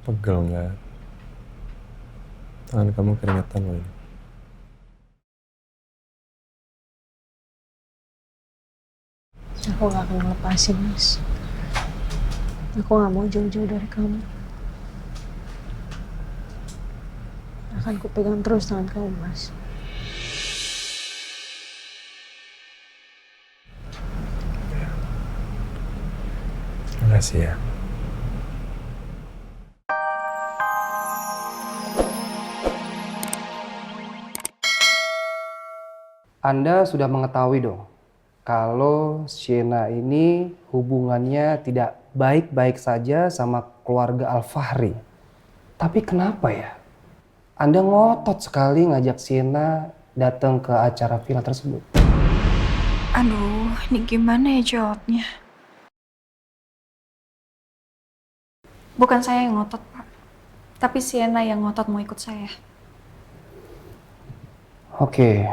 Pegel nggak? Tangan kamu keringetan loh ini. Aku gak akan ngelepasin, Mas. Aku gak mau jauh-jauh dari kamu. Akan kupegang terus tangan kamu, Mas. Makasih ya. Anda sudah mengetahui dong, kalau Sienna ini hubungannya tidak baik-baik saja sama keluarga Al-Fahri. Tapi kenapa ya? Anda ngotot sekali ngajak Sienna datang ke acara villa tersebut. Aduh, ini gimana ya jawabnya? Bukan saya yang ngotot, Pak. Tapi Sienna yang ngotot mau ikut saya. Oke.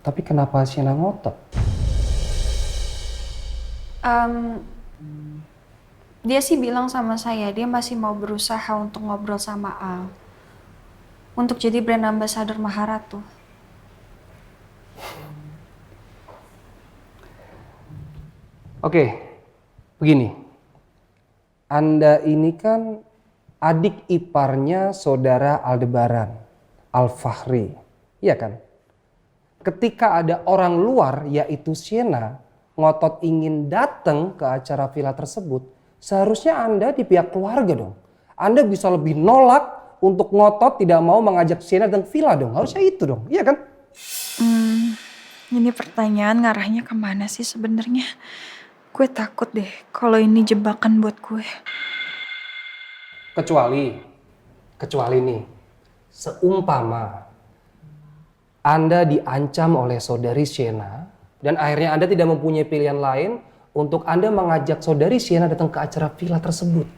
Tapi kenapa Sienna ngotot? Em, dia sih bilang sama saya, dia masih mau berusaha untuk ngobrol sama Al. Untuk jadi brand ambassador Maharatu. Oke, begini. Anda ini kan adik iparnya saudara Aldebaran, Al-Fahri, iya kan? Ketika ada orang luar, yaitu Sienna, ngotot ingin datang ke acara villa tersebut, seharusnya Anda di pihak keluarga dong. Anda bisa lebih nolak untuk ngotot tidak mau mengajak Sienna datang villa dong. Harusnya itu dong, iya kan? Ini pertanyaan ngarahnya kemana sih sebenarnya? Gue takut deh kalau ini jebakan buat gue. Kecuali nih, seumpama Anda diancam oleh saudari Sienna dan akhirnya Anda tidak mempunyai pilihan lain untuk Anda mengajak saudari Sienna datang ke acara villa tersebut.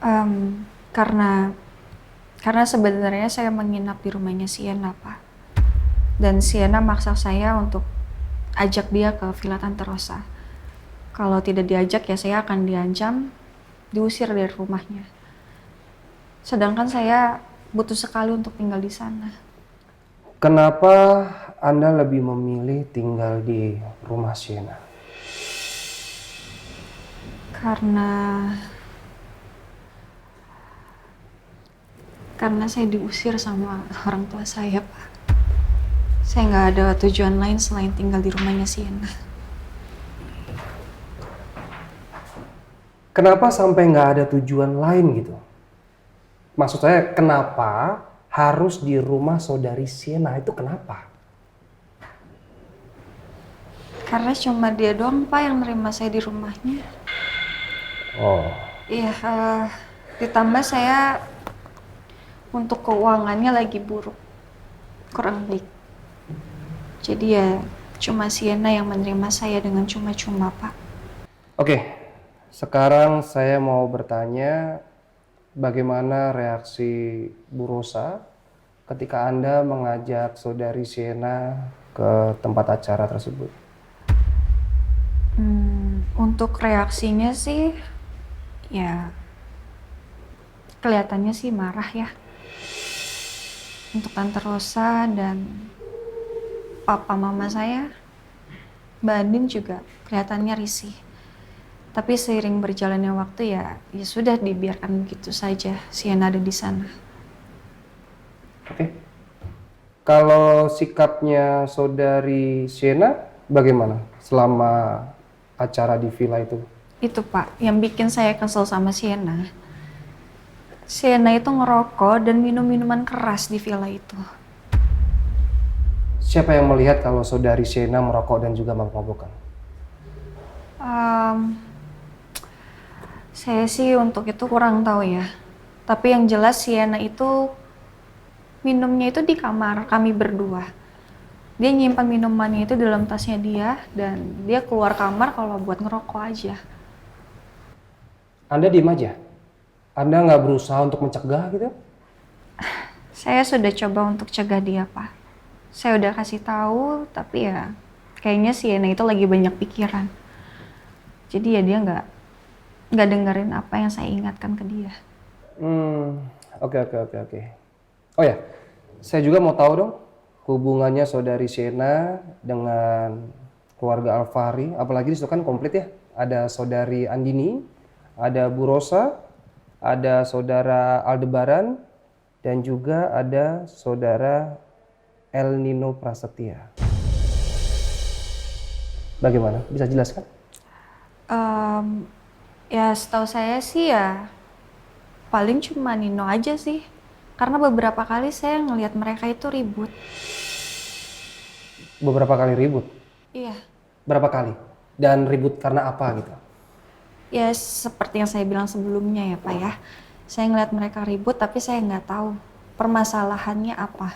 Em, karena sebenarnya saya menginap di rumahnya Sienna, Pak. Dan Sienna maksa saya untuk ajak dia ke Villa Tante Rosa. Kalau tidak diajak ya saya akan diancam, diusir dari rumahnya. Sedangkan saya butuh sekali untuk tinggal di sana. Kenapa Anda lebih memilih tinggal di rumah Sienna? Karena saya diusir sama orang tua saya, Pak. Saya nggak ada tujuan lain selain tinggal di rumahnya Sienna. Kenapa sampai nggak ada tujuan lain gitu? Maksud saya kenapa harus di rumah saudari Sienna itu kenapa? Karena cuma dia doang, Pak, yang nerima saya di rumahnya. Oh, Iya, ditambah saya untuk keuangannya lagi buruk, kurang baik. Jadi ya cuma Sienna yang menerima saya dengan cuma-cuma, Pak. oke. Sekarang saya mau bertanya bagaimana reaksi Bu Rosa ketika Anda mengajak saudari Sienna ke tempat acara tersebut. Untuk reaksinya sih, ya kelihatannya sih marah ya. Untuk Tante Rosa dan papa mama saya, Mbak Andin juga kelihatannya risih. Tapi seiring berjalannya waktu ya sudah dibiarkan begitu saja Sienna ada di sana. Oke. Kalau sikapnya saudari Sienna bagaimana selama acara di villa itu? Itu Pak, yang bikin saya kesel sama Sienna. Sienna itu ngerokok dan minum minuman keras di villa itu. Siapa yang melihat kalau saudari Sienna merokok dan juga mabuk-mabukan? Em, saya sih untuk itu kurang tahu ya. Tapi yang jelas Sienna itu minumnya itu di kamar kami berdua. Dia nyimpan minumannya itu dalam tasnya dia dan dia keluar kamar kalau buat ngerokok aja. Anda diem aja? Anda nggak berusaha untuk mencegah gitu? Saya sudah coba untuk cegah dia, Pak. Saya udah kasih tahu, tapi ya kayaknya Sienna itu lagi banyak pikiran. Jadi ya dia nggak dengerin apa yang saya ingatkan ke dia. Oke. Oh ya, saya juga mau tahu dong hubungannya saudari Sienna dengan keluarga Alfahri. Apalagi di situ kan komplit ya. Ada saudari Andini, ada Bu Rosa, ada saudara Aldebaran, dan juga ada saudara El Nino Prasetya. Bagaimana? Bisa jelaskan? Ya setahu saya sih ya paling cuma Nino aja sih. Karena beberapa kali saya ngelihat mereka itu ribut. Beberapa kali ribut? Iya. Berapa kali? Dan ribut karena apa gitu? Ya seperti yang saya bilang sebelumnya ya Pak ya. Saya ngeliat mereka ribut tapi saya nggak tahu permasalahannya apa.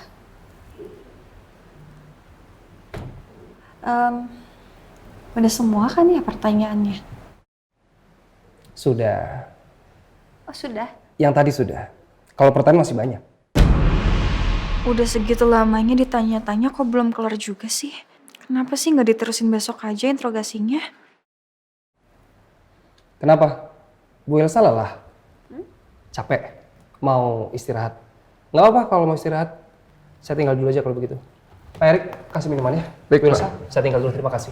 Udah semua kan ya pertanyaannya? Sudah. Oh sudah? Yang tadi sudah. Kalau pertanyaan masih banyak. Udah segitu lamanya ditanya-tanya kok belum kelar juga sih? Kenapa sih nggak diterusin besok aja interogasinya? Kenapa? Bu Elsa lelah? Capek? Mau istirahat? Nggak apa-apa kalau mau istirahat. Saya tinggal dulu aja kalau begitu. Pak Erik, kasih minuman ya. Baik, Bu Elsa, Pak. saya tinggal dulu. Terima kasih.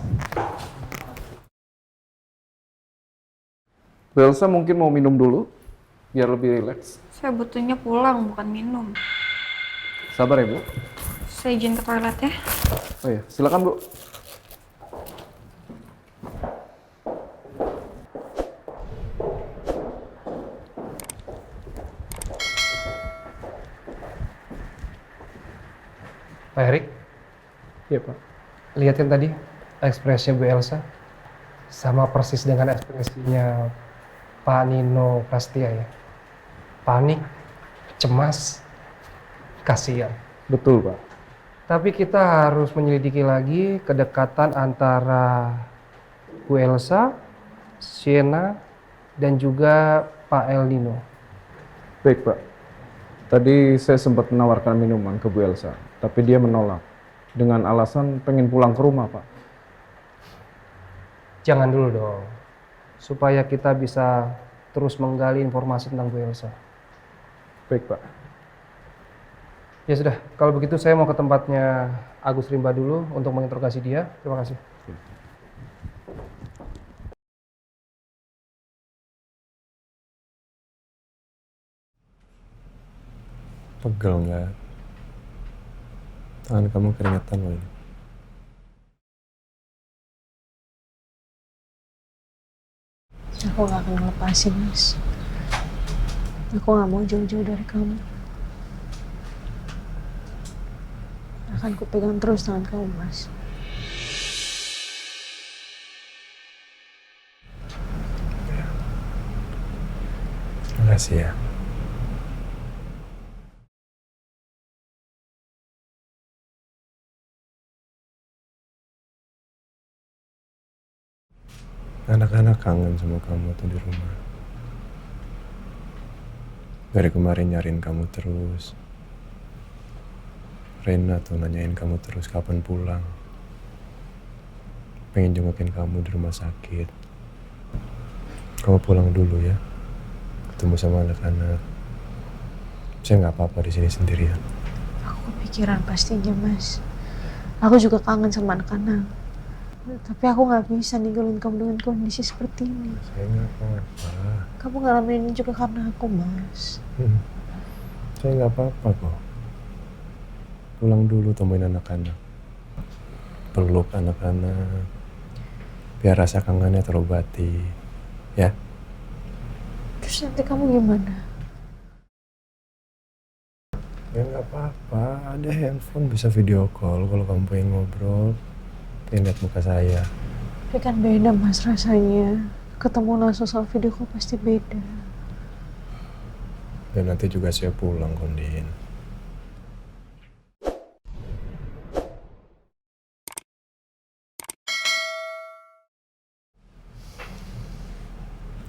Bu Elsa mungkin mau minum dulu, biar lebih rileks. Saya butuhnya pulang bukan minum. Sabar ya, Bu. Saya izin ke toilet ya. Oh iya, silakan, Bu. Pak Erik, Iya, Pak. lihatin tadi ekspresinya Bu Elsa. Sama persis dengan ekspresinya Pak Nino Prasetya ya. Panik, cemas, kasihan. Betul, Pak. Tapi kita harus menyelidiki lagi kedekatan antara Bu Elsa, Sienna, dan juga Pak El Nino. Baik, Pak. Tadi saya sempat menawarkan minuman ke Bu Elsa, tapi dia menolak dengan alasan pengen pulang ke rumah, Pak. Jangan dulu dong, supaya kita bisa terus menggali informasi tentang Bu Elsa. Baik, Pak. Ya sudah, kalau begitu saya mau ke tempatnya Agus Rimba dulu untuk menginterogasi dia. Terima kasih. Pegel nggak? Tangan kamu keringetan loh ini. Aku gak akan ngelepasin, Mas. Aku gak mau jauh-jauh dari kamu. Akan kupegang terus tangan kamu, Mas. Makasih ya. Anak-anak kangen sama kamu tuh di rumah. Dari kemarin nyariin kamu terus. Rena tuh nanyain kamu terus kapan pulang. Pengen jengukin kamu di rumah sakit. Kamu pulang dulu ya. Ketemu sama anak-anak. Saya nggak apa-apa di sini sendirian. Aku kepikiran pastinya, Mas. Aku juga kangen sama anak-anak. Tapi aku gak bisa ninggalin kamu dengan kondisi seperti ini. Saya nggak apa-apa. Kamu ngalamin ini juga karena aku, Mas. Saya nggak apa-apa kok. Pulang dulu temuin anak-anak. Peluk anak-anak. Biar rasa kangennya terobati. Ya? Terus nanti kamu gimana? Ya nggak apa-apa. Ada handphone bisa video call kalau kamu pengen ngobrol. Pengen lihat muka saya. Tapi kan beda, Mas, rasanya. Ketemu langsung sama video call pasti beda. Dan nanti juga saya pulang, Kondin.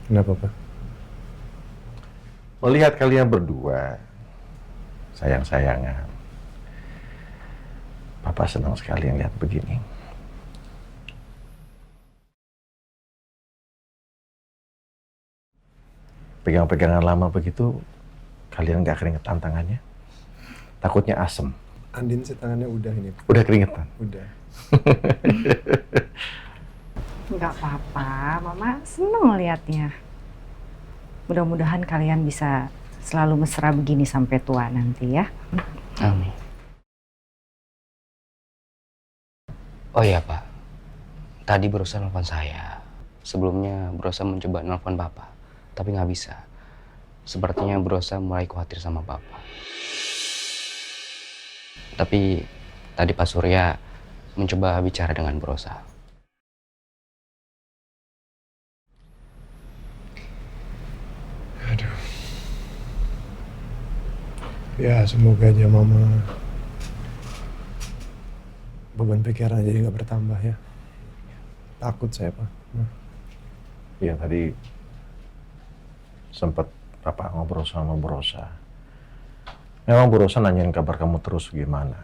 Kenapa, Pak? Melihat kalian berdua sayang-sayangan, Papa senang sekali lihat begini. Pegang-pegangan lama begitu, kalian nggak keringetan tangannya? Takutnya asem. Andin sih tangannya udah ini. Udah keringetan? Udah. Nggak apa-apa, Mama seneng liatnya. Mudah-mudahan kalian bisa selalu mesra begini sampai tua nanti ya. Amin. Oh iya Pak, tadi berusaha nelfon saya. Sebelumnya berusaha mencoba nelfon Bapak, tapi nggak bisa. Sepertinya berusaha mulai khawatir sama Bapak. Tapi tadi Pak Surya mencoba bicara dengan berusaha. Aduh. Ya semoga aja mama beban pikiran jadi nggak bertambah ya. Takut saya Pak. Iya tadi sempat Papa ngobrol sama Bu Rosa. Memang Bu Rosa nanyain kabar kamu terus gimana.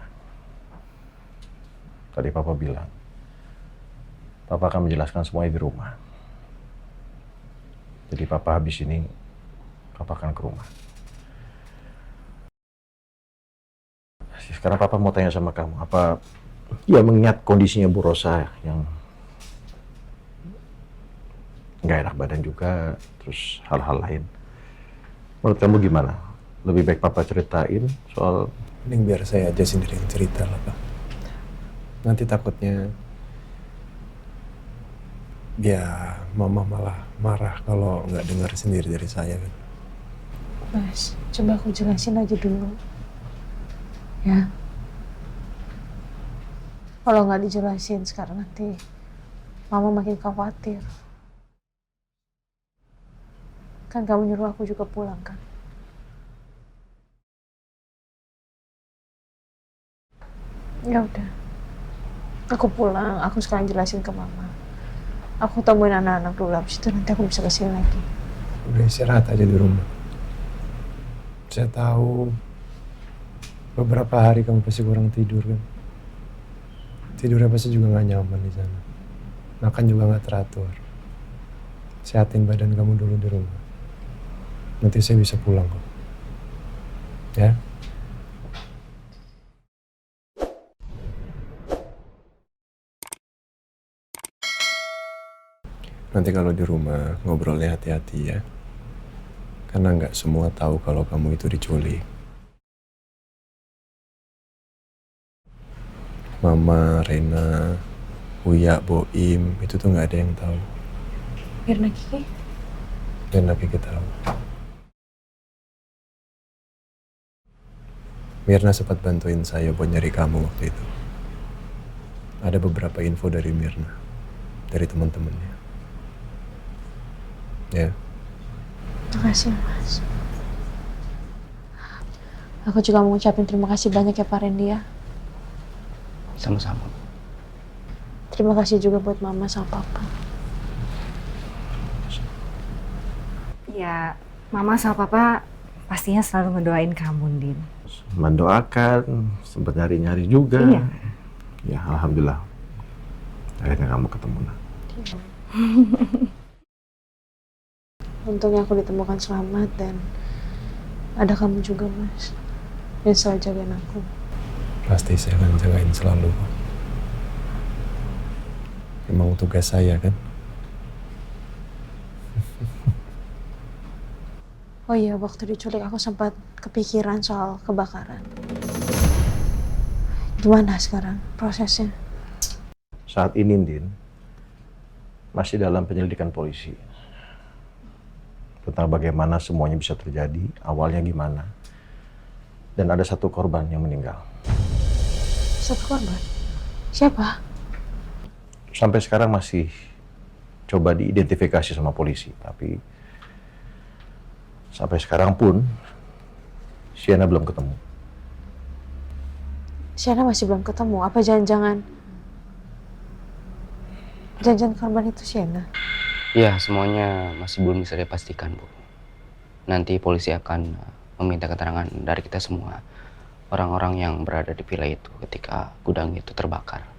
Tadi Papa bilang, Papa akan menjelaskan semuanya di rumah. Jadi Papa habis ini, Papa akan ke rumah. Sekarang Papa mau tanya sama kamu, apa ya mengingat kondisinya Bu Rosa yang nggak enak badan juga, terus hal-hal lain. Menurut kamu gimana? Lebih baik Papa ceritain soal... Mending biar saya aja sendiri yang cerita lah Pak. Nanti takutnya ya mama malah marah kalau nggak dengar sendiri dari saya kan. Mas, coba aku jelasin aja dulu. Ya. Kalau nggak dijelasin sekarang nanti mama makin khawatir. Kan kamu nyuruh aku juga pulang kan? Ya udah. Aku pulang, aku sekarang jelasin ke mama. Aku temuin anak-anak dulu, habis itu nanti aku bisa kesini lagi. Udah istirahat aja di rumah. Saya tahu beberapa hari kamu pasti kurang tidur kan. Tidurnya pasti juga nggak nyaman di sana. Makan juga nggak teratur. Sehatin badan kamu dulu di rumah. Nanti saya bisa pulang kok. Ya? Nanti kalau di rumah ngobrolnya hati-hati ya. Karena nggak semua tahu kalau kamu itu diculik. Mama, Rena, Uya, Boim, itu tuh nggak ada yang tahu. Mirna Kiki? Dan Kiki tahu. Mirna sempat bantuin saya buat nyari kamu waktu itu. Ada beberapa info dari Mirna, dari teman-temannya. Ya. Makasih Mas. Aku juga mau ngucapin terima kasih banyak ya Pak Randy ya. Sama-sama. Terima kasih juga buat Mama sama Papa. Ya, Mama sama Papa pastinya selalu ngedoain kamu, Din. Mendoakan, sempat nyari-nyari juga. Iya. Ya, alhamdulillah. Akhirnya kamu ketemu. Untungnya aku ditemukan selamat dan ada kamu juga Mas. Yang selalu jagain aku. Pasti saya akan jagain selalu. Emang tugas saya kan? Oh iya, waktu diculik aku sempat kepikiran soal kebakaran. Gimana sekarang prosesnya? Saat ini, Din, masih dalam penyelidikan polisi. Tentang bagaimana semuanya bisa terjadi, awalnya gimana. Dan ada satu korban yang meninggal. Satu korban? Siapa? Sampai sekarang masih coba diidentifikasi sama polisi, tapi sampai sekarang pun Sienna belum ketemu. Sienna masih belum ketemu. Apa jangan-jangan korban itu Sienna? Iya, semuanya masih belum bisa dipastikan, Bu. nanti polisi akan meminta keterangan dari kita semua, orang-orang yang berada di villa itu ketika gudang itu terbakar.